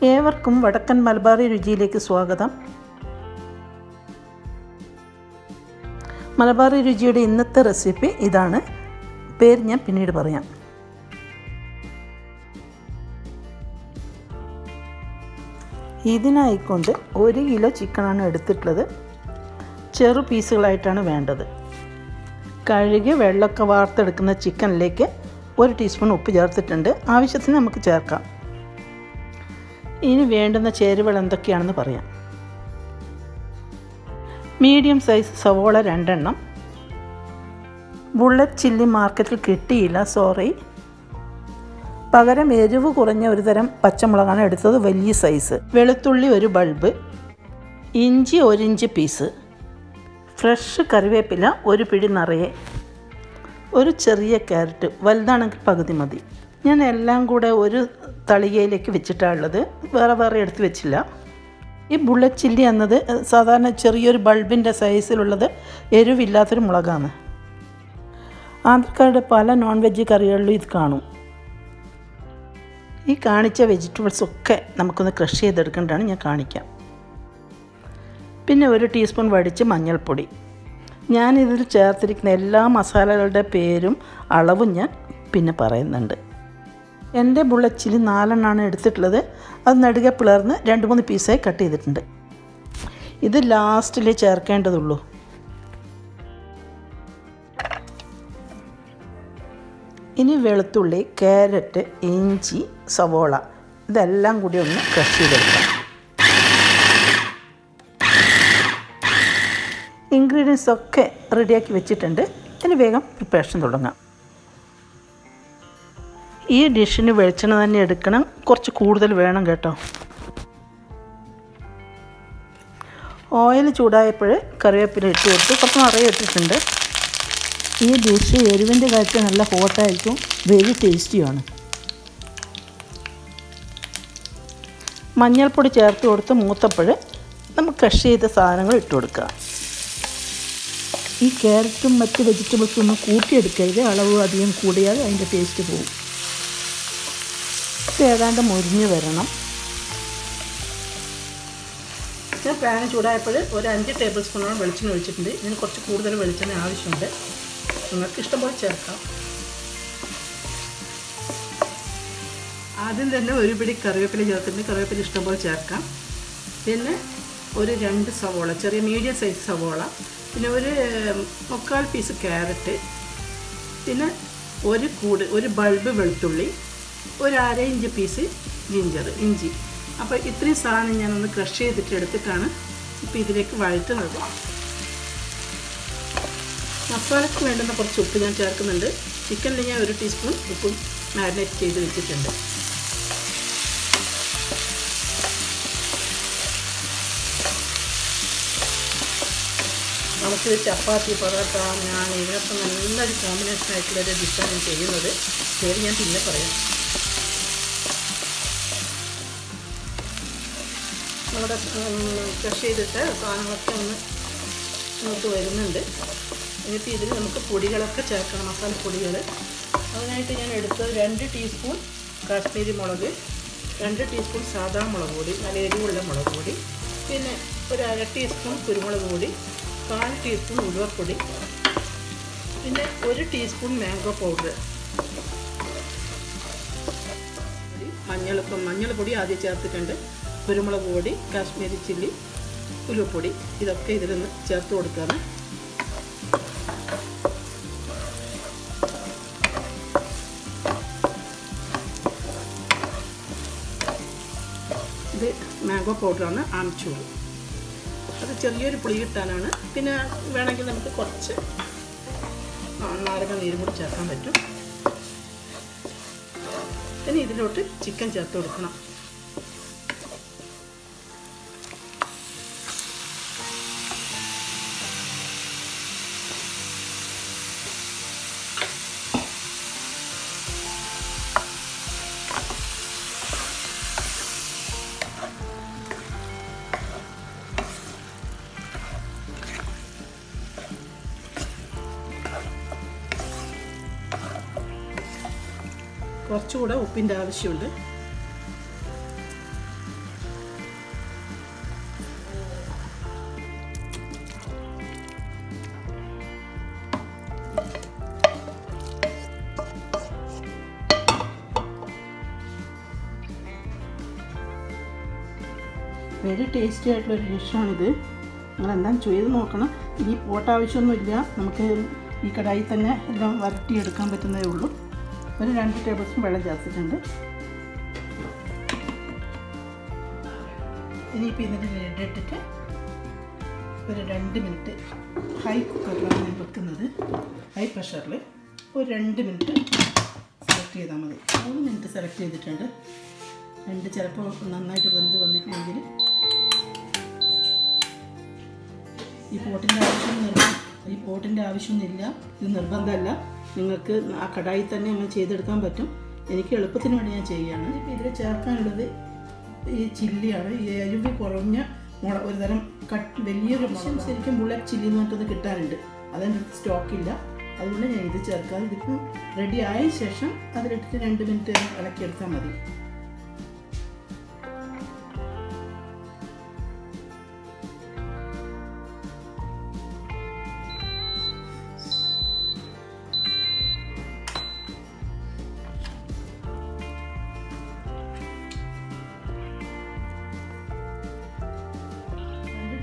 ഏവർക്കും വടക്കൻ മലബാറി രുചിയിലേക്ക് സ്വാഗതം. മലബാറി രുചിയുടെ ഇന്നത്തെ റെസിപ്പി ഇതാണ്. പേര് ഞാൻ പിന്നീട് പറയാം. ഇതിനായിക്കൊണ്ട് 1 കിലോ ചിക്കനാണ് എടുത്തിട്ടുള്ളത്. ചെറു പീസുകളായിട്ടാണ് വേണ്ടത്. കഴുകി വെള്ളമൊക്കെ വാർത്തെടുക്കുന്ന ചിക്കനിലേക്ക് 1 ടീസ്പൂൺ ഉപ്പ് ചേർത്തിട്ടുണ്ട്. ആവശ്യത്തിന് നമുക്ക് ചേർക്കാം. ഇനി വേണ്ടുന്ന ചേരുവകൾ എന്തൊക്കെയാണെന്ന് പറയാം. മീഡിയം സൈസ് സവോള 2 എണ്ണം. ബുള്ളറ്റ് ചില്ലി മാർക്കറ്റിൽ കിട്ടിയില്ല, സോറി. പകരം എരിവ് കുറഞ്ഞ ഒരു തരം പച്ചമുളകാണ് എടുത്തത്, വലിയ സൈസ്. വെളുത്തുള്ളി 1 ബൾബ്, ഇഞ്ചി 1 ഇഞ്ച് പീസ്, ഫ്രഷ് കറിവേപ്പില 1 പിടി നിറയെ, ഒരു ചെറിയ ക്യാരറ്റ്, വലുതാണെങ്കിൽ പകുതി മതി. ഞാൻ എല്ലാം കൂടെ ഒരു തളികയിലേക്ക് വെച്ചിട്ടാണുള്ളത്, വേറെ വേറെ എടുത്ത് വെച്ചില്ല. ഈ ബുള്ളറ്റ് ചില്ലി എന്നത് സാധാരണ ചെറിയൊരു ബൾബിൻ്റെ സൈസിലുള്ളത് എരിവില്ലാത്തൊരു മുളകാണ്. ആന്ധ്രക്കാരുടെ പല നോൺ വെജ് കറികളിലും ഇത് കാണും. ഈ കാണിച്ച വെജിറ്റബിൾസൊക്കെ നമുക്കൊന്ന് ക്രഷ് ചെയ്തെടുക്കേണ്ടതാണ്, ഞാൻ കാണിക്കാം. പിന്നെ 1 ടീസ്പൂൺ വടിച്ച് മഞ്ഞൾപ്പൊടി. ഞാനിതിൽ ചേർത്തിരിക്കുന്ന എല്ലാ മസാലകളുടെ പേരും അളവും ഞാൻ പിന്നെ പറയുന്നുണ്ട്. എൻ്റെ ബുള്ളറ്റ് ചില്ലി 4 എണ്ണമാണ് എടുത്തിട്ടുള്ളത്. അത് നടുകെ പിളർന്ന് 2-3 പീസായി കട്ട് ചെയ്തിട്ടുണ്ട്. ഇത് ലാസ്റ്റിൽ ചേർക്കേണ്ടതുള്ളൂ. ഇനി വെളുത്തുള്ളി, ക്യാരറ്റ്, ഇഞ്ചി, സവോള ഇതെല്ലാം കൂടി ഒന്ന് ക്രഷ് ചെയ്തെടുക്കാം. ഇൻഗ്രീഡിയൻസ് ഒക്കെ റെഡിയാക്കി വെച്ചിട്ടുണ്ട്. ഇനി വേഗം പ്രിപ്പറേഷൻ തുടങ്ങാം. ഈ ഡിഷിന് വെളിച്ചെണ്ണ തന്നെ എടുക്കണം, കുറച്ച് കൂടുതൽ വേണം കേട്ടോ. ഓയിൽ ചൂടായപ്പോൾ കറിവേപ്പില ഇട്ട് കൊടുത്ത് കുറച്ച് നിറയെ ഇട്ടിട്ടുണ്ട്. ഈ ഡിഷ് എരിവിൻ്റെ കാര്യത്തിൽ നല്ല ഹോട്ടായിരിക്കും, വെരി ടേസ്റ്റിയാണ്. മഞ്ഞൾപ്പൊടി ചേർത്ത് കൊടുത്ത് മൂത്തപ്പോൾ നമുക്ക് ക്രഷ് ചെയ്ത സാധനങ്ങൾ ഇട്ട് കൊടുക്കുക. ഈ ക്യാരറ്റും മറ്റ് വെജിറ്റബിൾസും ഒന്ന് കൂട്ടിയെടുക്കരുത്, അളവ് അധികം കൂടിയാൽ അതിൻ്റെ ടേസ്റ്റ് പോകും. ഇത് ഏതാണ്ട് മുരിഞ്ഞ് വരണം. ഞാൻ പാന് ചൂടായപ്പോൾ ഒരു 5 ടേബിൾ സ്പൂണോളം വെളിച്ചെണ്ണ ഒഴിച്ചിട്ടുണ്ട്. ഇതിന് കുറച്ച് കൂടുതൽ വെളിച്ചെണ്ണ ആവശ്യമുണ്ട്, നിങ്ങൾക്ക് ഇഷ്ടംപോലെ ചേർക്കാം. ആദ്യം തന്നെ 1 പിടി കറിവേപ്പില ചേർത്തിട്ടുണ്ട്, കറിവേപ്പില ഇഷ്ടംപോലെ ചേർക്കാം. പിന്നെ ഒരു 2 സവോള, ചെറിയ മീഡിയം സൈസ് സവോള, പിന്നെ ഒരു 3/4 പീസ് ക്യാരറ്റ്, പിന്നെ ഒരു ബൾബ് വെളുത്തുള്ളി, ഒരു 1/2 ഇഞ്ച് പീസ് ഇഞ്ചി. അപ്പോൾ ഇത്രയും സാധനം ഞാനൊന്ന് ക്രഷ് ചെയ്തിട്ട് എടുത്തിട്ടാണ് ഇപ്പോൾ ഇതിലേക്ക് വഴറ്റുന്നത്. മസാലയ്ക്ക് വേണ്ടുന്ന കുറച്ച് ഉപ്പ് ഞാൻ ചേർക്കുന്നുണ്ട്. ചിക്കനിൽ ഞാൻ 1 ടീസ്പൂൺ ഉപ്പ് മാരിനേറ്റ് ചെയ്ത് വെച്ചിട്ടുണ്ട്. നമുക്ക് ചപ്പാത്തി, പൊറോട്ട, ഞാൻ ഇതിനൊക്കെ നല്ലൊരു കോമ്പിനേഷൻ ആയിട്ടുള്ളൊരു ഡിഷാണ് ഞാൻ ചെയ്യുന്നത്. പേര് ഞാൻ പിന്നെ പറയാം. നമ്മുടെ ക്രഷ് ചെയ്തിട്ട് സാധനങ്ങളൊക്കെ ഒന്ന് നമുക്ക് വരുന്നുണ്ട്. എന്നിട്ട് ഇതിൽ നമുക്ക് പൊടികളൊക്കെ ചേർക്കണം, മസാലപ്പൊടികൾ. അതിനായിട്ട് ഞാൻ എടുത്തത് 2 ടീസ്പൂൺ കാശ്മീരി മുളക്, 2 ടീസ്പൂൺ സാദാ മുളക് പൊടി, നല്ല എരിവുള്ള മുളക് പൊടി, പിന്നെ ഒരു 1/2 ടീസ്പൂൺ കുരുമുളക് പൊടി, 1/4 ടീസ്പൂൺ ഉലുവപ്പൊടി, പിന്നെ 1 ടീസ്പൂൺ മാംഗോ പൗഡർ, മഞ്ഞൾപ്പൊടി ആദ്യം ചേർത്തിട്ടുണ്ട്, കുരുമുളക് പൊടി, കാശ്മീരി ചില്ലി, ഉലുവപ്പൊടി, ഇതൊക്കെ ഇതിലൊന്ന് ചേർത്ത് കൊടുക്കുകയാണ്. ഇത് മാംഗോ പൗഡറാണ്, ആംചൂർ. അത് ചെറിയൊരു പുളി കിട്ടാനാണ്. പിന്നെ വേണമെങ്കിൽ നമുക്ക് കുറച്ച് നാരങ്ങ നീരും കൂടി ചേർക്കാൻ പറ്റും. ഇനി ഇതിലോട്ട് ചിക്കൻ ചേർത്ത് കൊടുക്കണം. കുറച്ചുകൂടെ ഉപ്പിൻ്റെ ആവശ്യമുണ്ട്. വെരി ടേസ്റ്റി ആയിട്ടുള്ളൊരു ഡിഷാണിത്. നിങ്ങളെല്ലാം ചെയ്ത് നോക്കണം. ഇനി പോട്ട് ആവശ്യമൊന്നുമില്ല, നമുക്ക് ഈ കടായിൽ തന്നെ എല്ലാം വരട്ടിയെടുക്കാൻ പറ്റുന്നതേ ഉള്ളൂ. ഒരു 2 ടേബിൾ സ്പൂൺ വെള്ളം ചേർത്തിട്ടുണ്ട്. ഇനിയിപ്പോൾ ഇതിൻ്റെ ലിഡ് ഇട്ടിട്ട് ഒരു 2 മിനിറ്റ് ഹൈ കുക്കറിലാണ് ഞാൻ വെക്കുന്നത്, ഹൈ പ്രഷറിൽ. ഒരു 2 മിനിറ്റ് സെലക്ട് ചെയ്താൽ മതി. 3 മിനിറ്റ് സെലക്ട് ചെയ്തിട്ടുണ്ട്. 2 ചിലപ്പോൾ നന്നായിട്ട് വെന്ത് വന്നിട്ടുണ്ടെങ്കിൽ ഈ പോട്ടിൻ്റെ ആവശ്യമൊന്നുമില്ല. ഇത് നിർബന്ധമല്ല, നിങ്ങൾക്ക് ആ കടായിൽ തന്നെ നമ്മൾ ചെയ്തെടുക്കാൻ പറ്റും. എനിക്ക് എളുപ്പത്തിന് വേണ്ടി ഞാൻ ചെയ്യുകയാണ്. ഇപ്പോൾ ഇതിൽ ചേർക്കാനുള്ളത് ഈ ചില്ലിയാണ്. ഈ എരിവ് കുറഞ്ഞ ഒരു തരം വലിയൊരു മുളക്, ശരിക്കും ബുള്ളറ്റ് ചില്ലി എന്ന് പറഞ്ഞത് കിട്ടാനുണ്ട്. അതിൻ്റെ സ്റ്റോക്കില്ല, അതുകൊണ്ട് ഞാൻ ഇത് ചേർക്കാം. ഇതിപ്പം റെഡി ആയ ശേഷം അതിലിട്ടിട്ട് 2 മിനിറ്റ് ഇളക്കിയെടുത്താൽ മതി.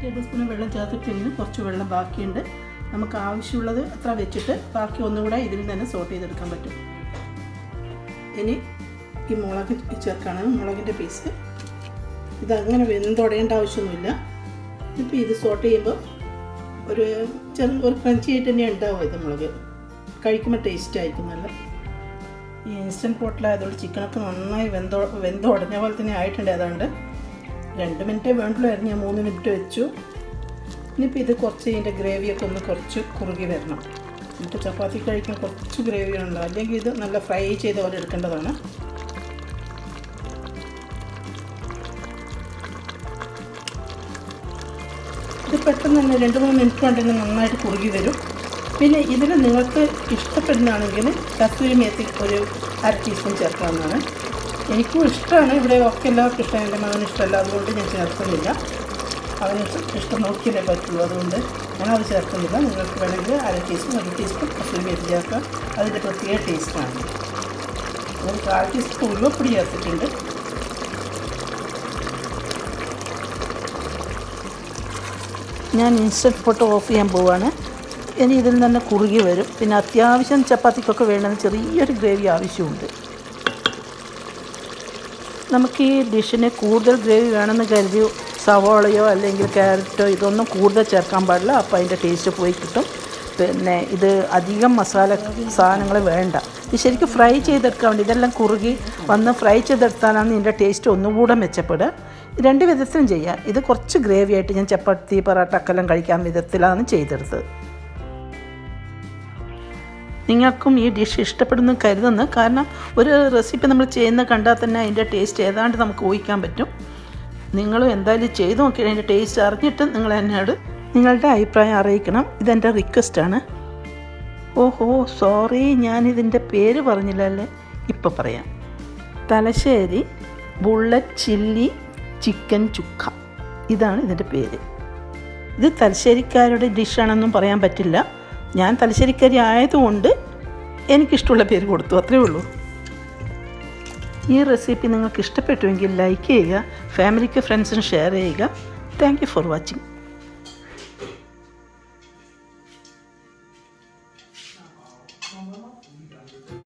ടേബിൾ സ്പൂൺ വെള്ളം ചേർത്തിട്ട് കുറച്ച് വെള്ളം ബാക്കിയുണ്ട്. നമുക്ക് ആവശ്യമുള്ളത് അത്ര വെച്ചിട്ട് ബാക്കി ഒന്നുകൂടെ ഇതിൽ തന്നെ സോട്ട് ചെയ്തെടുക്കാൻ പറ്റും. ഇനി ഈ മുളക് ചേർക്കാണ്, മുളകിൻ്റെ പീസ്. ഇതങ്ങനെ വെന്തുടയേണ്ട ആവശ്യമൊന്നുമില്ല. ഇപ്പോൾ ഇത് സോട്ട് ചെയ്യുമ്പോൾ ഒരു ക്രഞ്ചി ആയിട്ട് തന്നെ ഉണ്ടാവും. ഇത് മുളക് കഴിക്കുമ്പോൾ ടേസ്റ്റ് ആയിരിക്കും നല്ല. ഈ ഇൻസ്റ്റൻറ്റ് പോട്ടിലായതുകൊണ്ട് ചിക്കനൊക്കെ നന്നായി വെന്തുടഞ്ഞ പോലെ തന്നെ ആയിട്ടുണ്ട്. അതുകൊണ്ട് 2 മിനിറ്റേ വേണ്ടുള്ളായിരുന്നു, ഞാൻ 3 മിനിറ്റ് വെച്ചു. ഇനിയിപ്പോൾ ഇത് കുറച്ച് ഇതിൻ്റെ ഗ്രേവിയൊക്കെ ഒന്ന് കുറച്ച് കുറുകി വരണം. നമുക്ക് ചപ്പാത്തി കഴിക്കാൻ കുറച്ച് ഗ്രേവി ഉണ്ടോ, അല്ലെങ്കിൽ ഇത് നല്ല ഫ്രൈ ചെയ്ത പോലെ എടുക്കേണ്ടതാണ്. ഇത് പെട്ടെന്ന് തന്നെ 2-3 മിനിറ്റ് കൊണ്ട് തന്നെ നന്നായിട്ട് കുറുകി വരും. പിന്നെ ഇതിൽ നിങ്ങൾക്ക് ഇഷ്ടപ്പെടുന്നതാണെങ്കിൽ കസൂരി മേത്തി ഒരു 1/2 ടീസ്പൂൺ ചേർക്കാവുന്നതാണ്. എനിക്കും ഇഷ്ടമാണ്, ഇവിടെ ഒക്കെ എല്ലാവർക്കും ഇഷ്ടമാണ്. എൻ്റെ മകന് ഇഷ്ടമല്ല, അതുകൊണ്ട് ഞാൻ ചേർക്കുന്നില്ല. അവന് ഇഷ്ടം നോക്കിയല്ലേ പറ്റുള്ളൂ, അതുകൊണ്ട് ഞാനത് ചേർക്കുന്നില്ല. നിങ്ങൾക്ക് വേണമെങ്കിൽ 1/2 ടീസ്പൂൺ 1 ടീസ്പൂൺ കസൂരി മേത്തി ചേർക്കാം. അതിൻ്റെ പ്രത്യേക ടേസ്റ്റാണ്. ഒരു 1/4 ടീസ്പൂൺ ഉലുവപ്പൊടി ചേർത്തിട്ടുണ്ട്. ഞാൻ ഇൻസ്റ്റൻറ്റ് പോട്ട് ഓഫ് ചെയ്യാൻ പോവുകയാണ്. ഇനി ഇതിൽ തന്നെ കുറുകി വരും. പിന്നെ അത്യാവശ്യം ചപ്പാത്തിക്കൊക്കെ വേണമെങ്കിൽ ചെറിയൊരു ഗ്രേവി ആവശ്യമുണ്ട്. നമുക്ക് ഈ ഡിഷിന് കൂടുതൽ ഗ്രേവി വേണമെന്ന് കരുതി സവാളയോ അല്ലെങ്കിൽ ക്യാരറ്റോ ഇതൊന്നും കൂടുതൽ ചേർക്കാൻ പാടില്ല. അപ്പോൾ അതിൻ്റെ ടേസ്റ്റ് പോയി കിട്ടും. പിന്നെ ഇത് അധികം മസാല സാധനങ്ങൾ വേണ്ട. ഇത് ശരിക്കും ഫ്രൈ ചെയ്തെടുക്കാൻ വേണ്ടി ഇതെല്ലാം കുറുകി വന്ന് ഫ്രൈ ചെയ്തെടുത്താലാണ് ഇതിൻ്റെ ടേസ്റ്റ് ഒന്നുകൂടെ മെച്ചപ്പെടുക. 2 വിധത്തിലും ചെയ്യാം. ഇത് കുറച്ച് ഗ്രേവി ആയിട്ട് ഞാൻ ചപ്പാത്തി പൊറോട്ടക്കെല്ലാം കഴിക്കാൻ വിധത്തിലാണ് ചെയ്തെടുത്തത്. നിങ്ങൾക്കും ഈ ഡിഷ് ഇഷ്ടപ്പെടുന്നു കരുതുന്നു. കാരണം ഒരു റെസിപ്പി നമ്മൾ ചെയ്യുന്ന കണ്ടാൽ തന്നെ അതിൻ്റെ ടേസ്റ്റ് ഏതാണ്ട് നമുക്ക് ഊഹിക്കാൻ പറ്റും. നിങ്ങളും എന്തായാലും ചെയ്ത് നോക്കി അതിൻ്റെ ടേസ്റ്റ് അറിഞ്ഞിട്ട് നിങ്ങൾ എന്നോട് നിങ്ങളുടെ അഭിപ്രായം അറിയിക്കണം. ഇതെൻ്റെ റിക്വസ്റ്റാണ്. ഓഹോ സോറി, ഞാനിതിൻ്റെ പേര് പറഞ്ഞില്ലല്ലേ, ഇപ്പോൾ പറയാം. Thalassery bullet chilli chicken chukka, ഇതാണ് ഇതിൻ്റെ പേര്. ഇത് തലശ്ശേരിക്കാരുടെ ഡിഷാണെന്നും പറയാൻ പറ്റില്ല. ഞാൻ തലശ്ശേരിക്കാരി ആയതുകൊണ്ട് എനിക്കിഷ്ടമുള്ള പേര് കൊടുത്തു, അത്രയേ ഉള്ളൂ. ഈ റെസിപ്പി നിങ്ങൾക്ക് ഇഷ്ടപ്പെട്ടുവെങ്കിൽ ലൈക്ക് ചെയ്യുക, ഫാമിലിക്ക് ഫ്രണ്ട്സിന് ഷെയർ ചെയ്യുക. Thank you for watching.